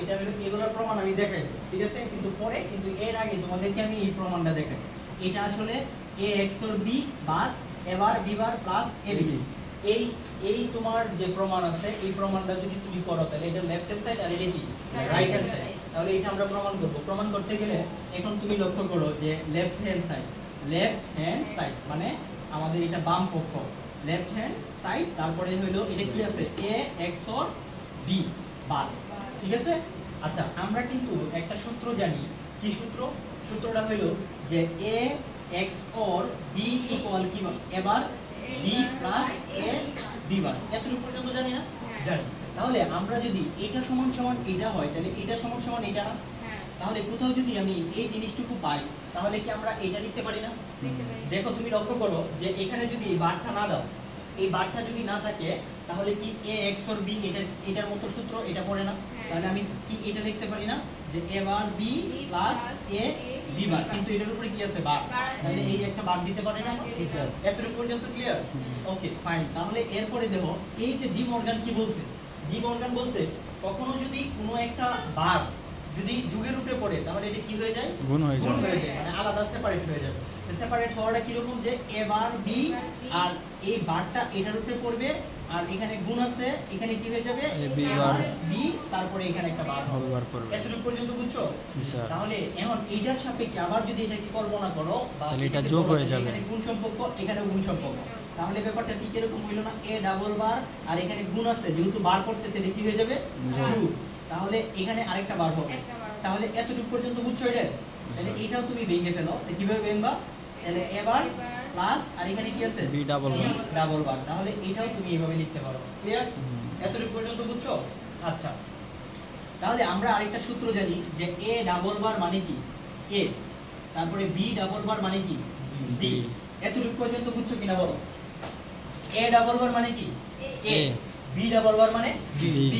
এটা হলো এগুলোর প্রমাণ আমি দেখাই, ঠিক আছে? কিন্তু পরে কিন্তু এর আগে তোমাদেরকে আমি এই প্রমাণটা দেখাই। এটা আসলে a XOR b বার এবার b বার প্লাস ab। এই তোমার যে প্রমাণ আছে এই প্রমাণটা যদি তুমি করো তাহলে এটা লেফট হ্যান্ড সাইড আর এটা কি রাইট হ্যান্ড সাইড। তাহলে এটা আমরা প্রমাণ করব। প্রমাণ করতে গেলে এখন তুমি লক্ষ্য করো যে লেফট হ্যান্ড সাইড মানে আমাদের এটা বাম পক্ষ, লেফট হ্যান্ড সাইড। তারপরে হলো এটা কি আছে a XOR b বার, ঠিক আছে? আচ্ছা, আমরা কিন্তু একটা সূত্র জানি। কি সূত্র? সূত্রটা হলো যে a XOR b ইকুয়াল কি এবার b প্লাস a b বার। এতটুকু পর্যন্ত জানি না? জানি। তাহলে আমরা যদি এটা সমান সমান এটা হয় তাহলে এটা সমান সমান এটা না? তাহলে কোথাও যদি আমি এই জিনিসটুকু পাই তাহলে কি আমরা এটা লিখতে পারি না? দেখো তুমি লক্ষ্য করো যে এখানে যদি এই বারটা না দাও, এই বারটা যদি না থাকে তাহলে কি a XOR b এটার মতো সূত্র এটা পড়ে না? তাহলে আমি কি এটা লিখতে পারি না যে a bar b plus a b বার, কিন্তু এটার উপরে কি আছে বার, তাহলে এই একটা বার দিতে পারি না? জি স্যার। এতটুকু পর্যন্ত ক্লিয়ার? Okay fine. তাহলে এরপরে দেখো এই যে ডি মর্গান কি বলছে? ডি মর্গান বলছে কখনো যদি কোনো একটা বার যদি যুগের উপরে পড়ে তাহলে এটা কি হয়ে যায়? গুণ হয়ে যায়, মানে আলাদা সেপারেট হয়ে যাবে। সেপারেট হওয়াটা কি রকম যে a বার b আর এই বারটা এটার উপরে পড়বে আর এখানে গুণ আছে, এখানে কি হয়ে যাবে b বার b, তারপরে এখানে একটা বার পড়বে। এতটুকু পর্যন্ত বুঝছো? তাহলে এখন এইটার সাপেক্ষে আবার যদি এটাকে কল্পনা করো তাহলে এটা যোগ হয়ে যাবে, এখানে গুণ সম্পর্ক এখানেও গুণ সম্পর্ক, তাহলে ব্যাপারটা ঠিক এরকম হইল না? a ডাবল বার আর এখানে গুণ আছে, যেহেতু বার করতেছে এটা কি হয়ে যাবে যোগ, তাহলে এখানে আরেকটা বার হবে। তাহলে এতটুকু পর্যন্ত বুঝছো এটা? তাহলে এটাও তুমি ভেঙে ফেলো। কিভাবে ভেঙবা? তাহলে এবার প্লাস আর এখানে কি আছে b ডাবল বার, তাহলে এটাও তুমি এইভাবে লিখতে পারো। ক্লিয়ার? এতটুকু পর্যন্ত বুঝছো? আচ্ছা, তাহলে আমরা আরেকটা সূত্র জানি যে a ডাবল বার মানে কি a, তারপরে b ডাবল বার মানে কি b। এতটুকু পর্যন্ত বুঝছো কিনা বলো? a ডাবল বার মানে কি a, b ডাবল বার মানে b।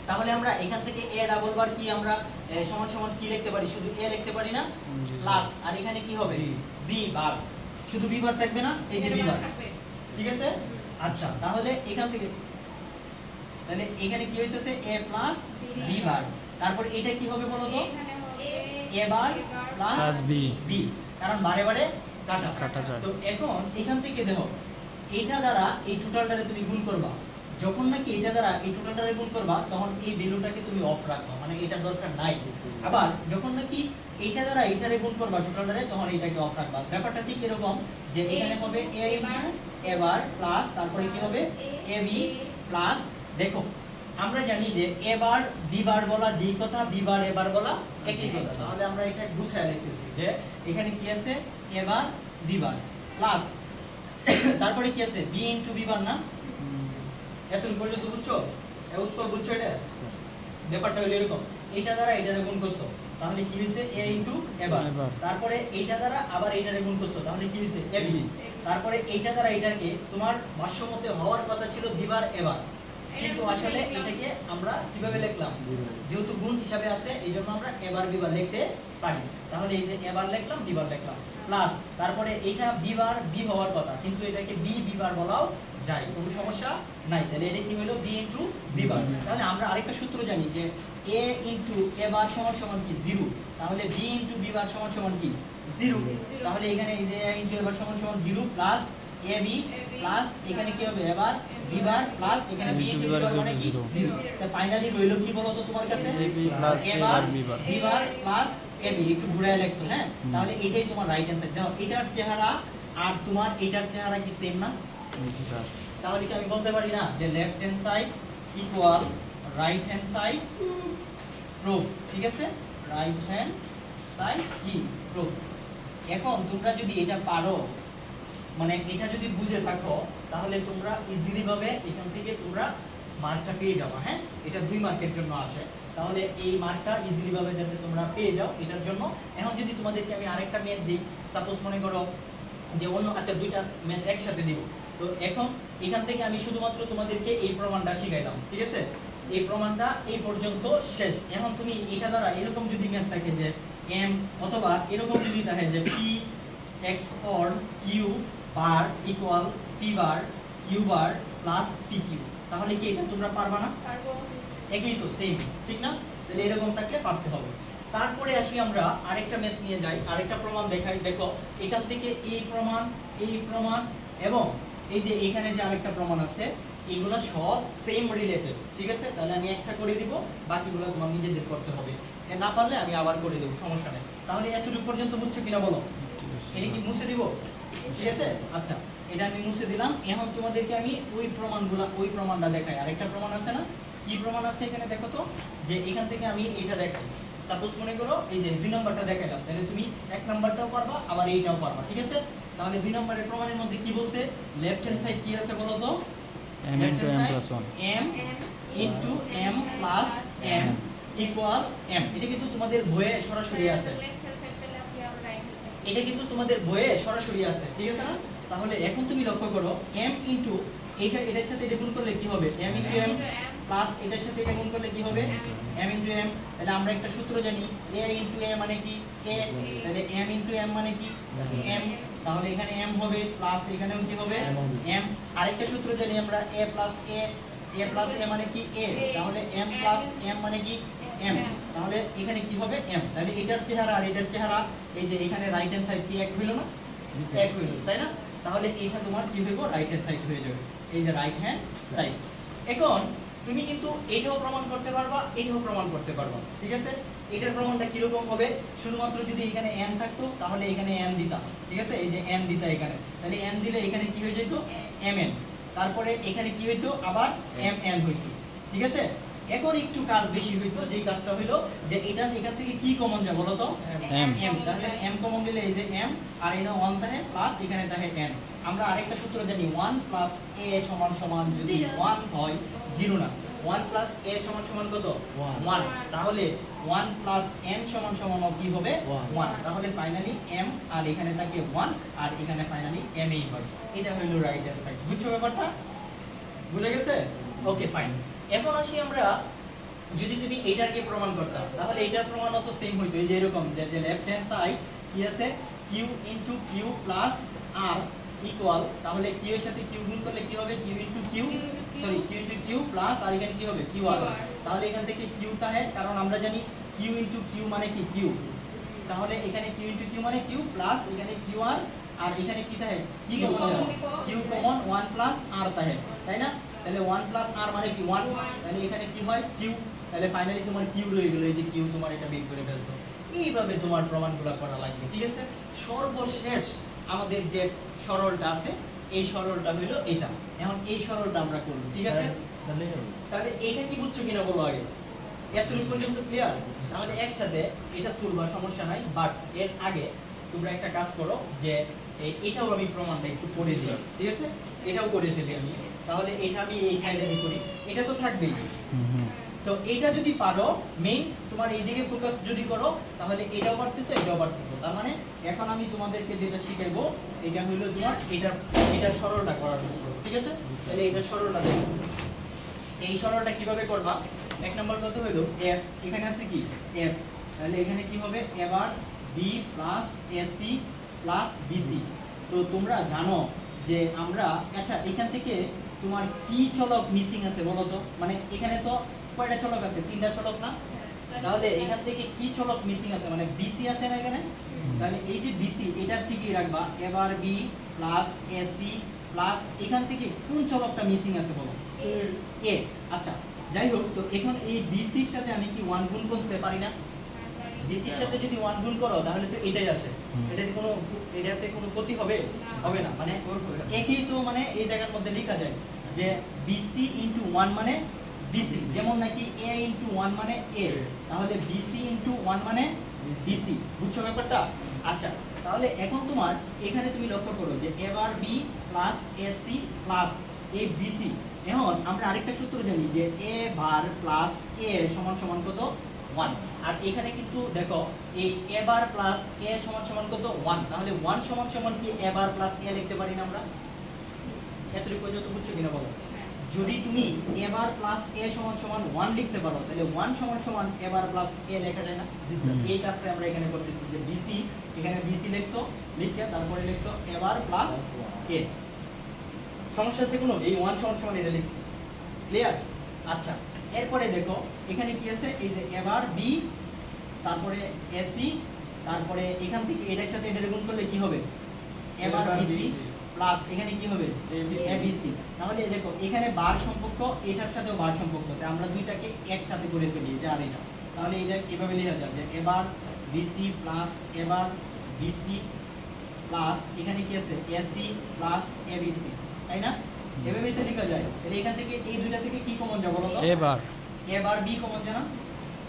তাহলে আমরা এখান থেকে a ডাবল বার কি আমরা সমান সমান কি লিখতে পারি? শুধু a লিখতে পারি না? প্লাস আর এখানে কি হবে b বার, শুধু b বার থাকবে না, এই যে b বার, ঠিক আছে? আচ্ছা, তাহলে এখান থেকে তাহলে এখানে কি হইতেছে a প্লাস b বার, তারপর এটা কি হবে বলো তো? a বার প্লাস b, কারণ বারে বারে কাটা যায়। তো এখন এখান থেকে দেখো এটা দ্বারা এই টোটালটারে তুমি গুণ করবা, যখন নাকি এটা দ্বারা এই টোটালটারে গুণ করবা তখন এই ভ্যালুটাকে তুমি অফ রাখবা, মানে এটা দরকার নাই। আবার যখন নাকি এইটা দ্বারা এইটারে গুণ করবা টোটালটারে তখন এইটাকে অফ রাখবা। ব্যাপারটা ঠিক এরকম যে এখানে হবে a এবার প্লাস তারপরে কি হবে ab প্লাস। দেখো আমরা জানি যে a বার b বার বলা যেই কথা, b বার a বার বলা একই কথা। তাহলে আমরা এটা গুছায় লিখতেছি যে এখানে কি আছে a bar b bar plus তারপরে কি আছে b ইনটু b বার না? এতটুকু পর্যন্ত বুঝছো? এই উত্তর বুঝছো? এটা ব্যাপারটা হলো এরকম, এইটা দ্বারা এইটারে গুণ করছো তাহলে কি হইছে a ইনটু a বার, তারপরে এইটা দ্বারা আবার এইটারে গুণ করছো তাহলে কি হইছে ab, তারপরে এইটা দ্বারা এইটাকে তোমার ভাষ্যমতে হওয়ার কথা ছিল b বার a বার, কিন্তু আসলে এটাকে আমরা কিভাবে লিখলাম? যেহেতু গুণ হিসাবে আছে এইজন্য আমরা a বার b বার লিখতে পারি। তাহলে এই যে a বার লিখলাম b বার লিখলাম প্লাস তারপরে এইটা b বার b হওয়ার কথা, কিন্তু এটাকে b বার বলাও যায়, কোনো সমস্যা নাই। তাহলে এটা কি হলো b ইনটু b বার। তাহলে আমরা আরেকটা সূত্র জানি যে a ইনটু a বার সমান সমান কি 0, তাহলে b ইনটু b বার সমান সমান কি 0। তাহলে এখানে এই যে a ইনটু a বার সমান সমান 0 প্লাস ab প্লাস এখানে কি হবে এবার b বার প্লাস এখানে b ইনটু b বার মানে কি 0। তো ফাইনালি রইলো কি বলো তো তোমার কাছে ab plus a bar b bar plus ab। একটু ঘুরায় লেখছো, হ্যাঁ? তাহলে এটাই তোমার রাইট অ্যানসার। দেখো এটার চেহারা আর তোমার এটার চেহারা কি সেম না? স্যার, তাহলে কি আমি বলতে পারি না যে left hand side equal right hand side proof, ঠিক আছে? রাইট হ্যান্ড সাইড কি প্রুফ। এখন তোমরা যদি এটা পারো, মানে এটা যদি বুঝে থাকো তাহলে তোমরা ইজিলি ভাবে এখান থেকে তোমরা মার্কটা পেয়ে যাবে। হ্যাঁ, এটা 2 মার্কের জন্য আসে, তাহলে এই মার্কটা ইজিলি ভাবে যাতে তোমরা পেয়ে যাও এটার জন্য। এখন যদি তোমাদেরকে আমি আরেকটা ম্যাথ দিই, সাপোজ মনে করো যে অন্য, আচ্ছা 2টা ম্যাথ একসাথে দিব, তো এখন এখান থেকে আমি শুধুমাত্র তোমাদেরকে এই প্রমাণটা শিখাইলাম, ঠিক আছে? এই প্রমাণটা এই পর্যন্ত শেষ। এখন তুমি এটা দ্বারা এরকম যদি ম্যাথ থাকে যে m অথবা এরকম যদি থাকে যে p XOR q বার ইকুয়াল p বার q বার প্লাস pq, তাহলে কি এটা তোমরা পারবা না? পারবো। একই তো, সেম, ঠিক না? তাহলে এরকম থাকলে পারতে হবে। তারপরে আসি আমরা আরেকটা ম্যাথ নিয়ে যাই, আরেকটা প্রমাণ দেখাই। দেখো এখান থেকে এই প্রমাণ এবং এই যে এখানে যে আরেকটা প্রমাণ আছে, এগুলো সব সেম রিলেটেড, ঠিক আছে? তাহলে আমি একটা করে দিব, বাকিগুলো তোমার নিজেদের করতে হবে, না পারলে আমি আবার করে দেবো, সমস্যা নেই। তাহলে এতটুকু পর্যন্ত বুঝছো কিনা বলো? এটা কি মুছে দিব? ঠিক আছে, আচ্ছা এটা আমি মুছে দিলাম। এখন তোমাদেরকে আমি ওই প্রমাণটা দেখাই। আরেকটা প্রমাণ আছে না, কি প্রমাণ আছে এখানে দেখো তো, যে এখান থেকে আমি এটা দেখাই। সাপোজ মনে করো এই যে 2 নম্বরটা দেখাইলাম, তাহলে তুমি 1 নম্বরটাও পারবা, আবার এইটাও পারবা, ঠিক আছে? তাহলে 2 নম্বরের প্রমাণের মধ্যে কি বলছে, লেফট হ্যান্ড সাইড কি আছে বলো তো? m into m plus 1 m into m plus m equal m। এটা কিন্তু তোমাদের বইয়ে সরাসরি আছে, এটা কিন্তু তোমাদের বইয়ে সরাসরি আছে, ঠিক আছে না? তাহলে এখন তুমি লক্ষ্য করো m into এটার সাথে এটা গুণ করলে কি হবে, m into m প্লাস এটার সাথে এটা গুণ করলে কি হবে, m into m। তাহলে আমরা একটা সূত্র জানি, a into a মানে কি a, তাহলে m into m মানে কি m। তাহলে এখানে m হবে প্লাস এখানেও কি হবে m। আরেকটা সূত্র জানি আমরা a plus a মানে কি a, তাহলে m plus m মানে কি m। তাহলে এখানে কি হবে m। তাহলে এটার চেহারা আর এটার চেহারা, এই যে এখানে রাইট হ্যান্ড সাইড কি এক হইল না, এক হইল, তাই না? তাহলে এটা তোমার কি হইব, রাইট হ্যান্ড সাইড হয়ে যাবে, এই যে রাইট হ্যান্ড সাইড। এখন তুমি কিন্তু এটাও প্রমাণ করতে পারবা, এটাও প্রমাণ করতে পারবা, ঠিক আছে? এটার প্রমাণটা কিরকম হবে, শুধুমাত্র যদি এখানে n থাকতো তাহলে এখানে n দিতাম, ঠিক আছে? এই যে n দিতা এখানে, তাহলে n দিলে এখানে কি হয়ে যেত, mn। তারপরে এখানে কি হইতো, আবার mn হইতো, ঠিক আছে? এখন একটু কাজ বেশি হইতো, যে কাজটা হইলো যে এটা এখান থেকে কি কমন যায় বলো তো, m। তাহলে m কমন দিলে এই যে m, আর এখানে 1 থাকে প্লাস এখানে থাকে n। আমরা আরেকটা সূত্র জানি, 1 plus a সমান সমান যদি 1 হয় 0 না, 1 plus a সমান সমান কত, 1। তাহলে 1 plus m সমান সমান কি হবে, 1। তাহলে ফাইনালি m আর এখানে থাকে 1, আর এখানে ফাইনালি m এই হয়। এটা হলো রাইট হ্যান্ড সাইড। বুঝছো ব্যাপারটা? বুঝা গেছে? Okay fine. এখন আসি আমরা, যদি তুমি এইটাকে প্রমাণ করতা তাহলে এইটার প্রমাণও তো সেম হইতো, এই যে এরকম যে লেফট হ্যান্ড সাইড কি আছে, q into q plus r equal, তাহলে q এর সাথে q গুণ করলে কি হবে, q into q into q plus আর এখানে কি হবে, qr। তাহলে এখান থেকে q থাকে, কারণ আমরা জানি q into q মানে কি q। তাহলে এখানে q into q মানে q প্লাস এখানে qr, আর এখানে কি থাকে, কি common, q common 1 plus r থাকে, তাই না? তাহলে 1 plus r মানে কি 1, তাহলে এখানে কি হয় q। তাহলে ফাইনালি তোমার q রয়ে গেল, এই যে q তোমার এটা বের করে ফেলছো। এইভাবে তোমার প্রমাণগুলো করা লাগবে, ঠিক আছে? সর্বশেষ আমাদের যে সরলটা আছে, এই সরলটা হলো এটা। এখন এই সরলটা আমরা করব, ঠিক আছে? তাহলে এটা কি বুঝছো কিনা বলো আগে, এতটুকু পর্যন্ত ক্লিয়ার? তাহলে একসাথে এটা তুলবা, সমস্যা নাই, বাট এর আগে তোমরা একটা কাজ করো, যে এটাও আমি প্রমাণটা একটু করে দিই, ঠিক আছে? এটাও করে দিলে আমি, তাহলে এটা আমি এই সাইডে করি, এটা তো থাকবেই। তো এটা যদি পারো, মেইন তোমার এইদিকে ফোকাস যদি করো, তাহলে এটাও পারতেছো, এটাও পারতেছো। তার মানে এখন আমি তোমাদেরকে যেটা শিখাইবো, এটা হলো তোমার এটার সরলটা করার সূত্র, ঠিক আছে? তাহলে এটার সরলটা দেখো, এই সরলটা কিভাবে করবা। 1 নম্বর কত হলো f, এখানে আছে কি f, তাহলে এখানে কি হবে, এবার b plus ac plus bc। তো তোমরা জানো যে আমরা, আচ্ছা এখান থেকে তোমার কি চলক মিসিং আছে বলো তো, মানে এখানে তো কয়টা চলক আছে, 3টা চলক না? তাহলে এখান থেকে কি চলক মিসিং আছে, মানে bc আছে না এখানে? তাহলে এই যে bc এটা ঠিকই রাখবা, এবার b plus ac প্লাস এখান থেকে কোন চলকটা মিসিং আছে বলো, a। আচ্ছা যাই হোক, তো এখন এই bc এর সাথে আমি কি 1 গুণ করতে পারি না? bc এর সাথে যদি 1 গুণ করো তাহলে তো এটাই আসে, এটাতে কোনো ক্ষতি হবে হবে না, মানে একই তো, মানে এই জায়গার মধ্যে লেখা যায় যে bc into 1 মানে bc, যেমন নাকি a into 1 মানে a, তাহলে bc into 1 মানে bc। বুঝছো ব্যাপারটা? আচ্ছা তাহলে এখন তোমার এখানে তুমি লক্ষ্য করো যে এবার b plus ac plus a bc। এখন আমরা আরেকটা সূত্র জানি যে a বার প্লাস a সমান সমান কত, 1। আর এখানে কিন্তু দেখো এই a বার প্লাস a সমান সমান কত, 1। তাহলে 1 সমান সমান কি a বার প্লাস a লিখতে পারি না আমরা? এতটুকু পর্যন্ত বুঝছো কিনা বলো? যদি তুমি a বার প্লাস a সমান সমান 1 লিখতে পারো, তাহলে 1 সমান সমান a বার প্লাস a লেখা যায় না? এই কাজটা আমরা এখানে করতেছি, যে bc, এখানে bc লিখছো, লিখে তারপরে লিখছো a বার প্লাস a। সমস্যা আছে কোনো? এই 1 সমান সমান এটা লিখছি, ক্লিয়ার? আচ্ছা এরপরে দেখো এখানে কি আছে, এই যে এবার বি, তারপরে এসি, তারপরে এখান থেকে এটার সাথে এটা গুণ করলে কি হবে, এবার বিসি প্লাস এখানে কি হবে এবিসি। তাহলে দেখো এখানে বার সম্পর্ক, এটার সাথেও বার সম্পর্ক, তাই আমরা দুইটাকে একসাথে করে ফেলি, এটা আর এটা। তাহলে এটা এভাবে লেখা যায় যে এবার বিসি প্লাস এবার বিসি প্লাস এখানে কি আছে এসি প্লাস এবিসি, তাই না? এভাবে তো লেখা যায়। তাহলে এখান থেকে এই দুইটা থেকে কি কমন যাবে বলো তো? এবার এবার বি কমন যায় না?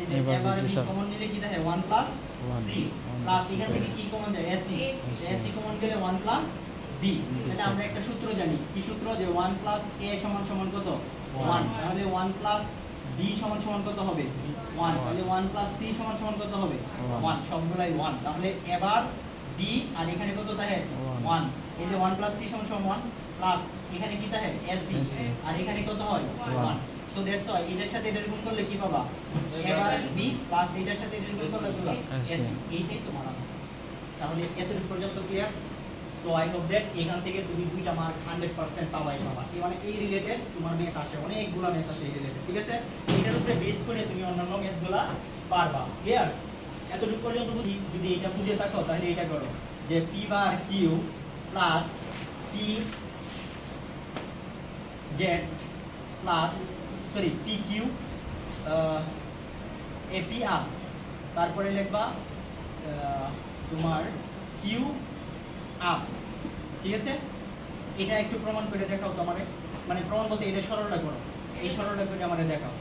এই যে এবার এবার জি বি স্যার। কমন নিলে কি থাকে 1 প্লাস 1 সি প্লাস এখান থেকে কি কমন যায় এসি, এসি কমন গেলে 1 প্লাস বি। তাহলে আমরা একটা সূত্র জানি, কি সূত্র, যে 1 প্লাস এ সমান সমান কত 1, তাহলে 1 প্লাস বি সমান সমান কত হবে 1, তাহলে 1 প্লাস সি সমান সমান কত হবে 1, সবগুলাই 1। তাহলে এবার বি আর এখানে কত থাকে 1, এই যে 1 প্লাস সি সমান সমান 1 প্লাস এখানে কি থাকে এসি, আর এখানে কত হয় 1। সো দ্যাটস হোয়াই এটার সাথে এটার গুণ করলে কি পাবা, এবার বি প্লাস এটার সাথে এটার গুণ করলে কি পাবা এসি। এইটাই তোমার আনসার। তাহলে এতটুকু পর্যন্ত clear? So I hope that এখান থেকে তুমি দুইটা মার্ক 100% পাবাই পাবা। এই মানে এই রিলেটেড তোমার ম্যাথ আসে, অনেকগুলো ম্যাথ আসে এই রিলেটেড, ঠিক আছে? এটার উপরে বেস করে তুমি অন্যান্য ম্যাথগুলো পারবা। ক্লিয়ার? এতটুকু পর্যন্ত যদি এটা বুঝে থাকো তাহলে এটা করো, যে P bar Q plus P Z plus sorry P Q AP আর, তারপরে লিখবা তোমার কিউ আপ, ঠিক আছে? এটা একটু প্রমাণ করে দেখাও তো আমারে, মানে প্রমাণ বলতে এটা সরলটা করো, এই সরলটা করে আমারে দেখাও।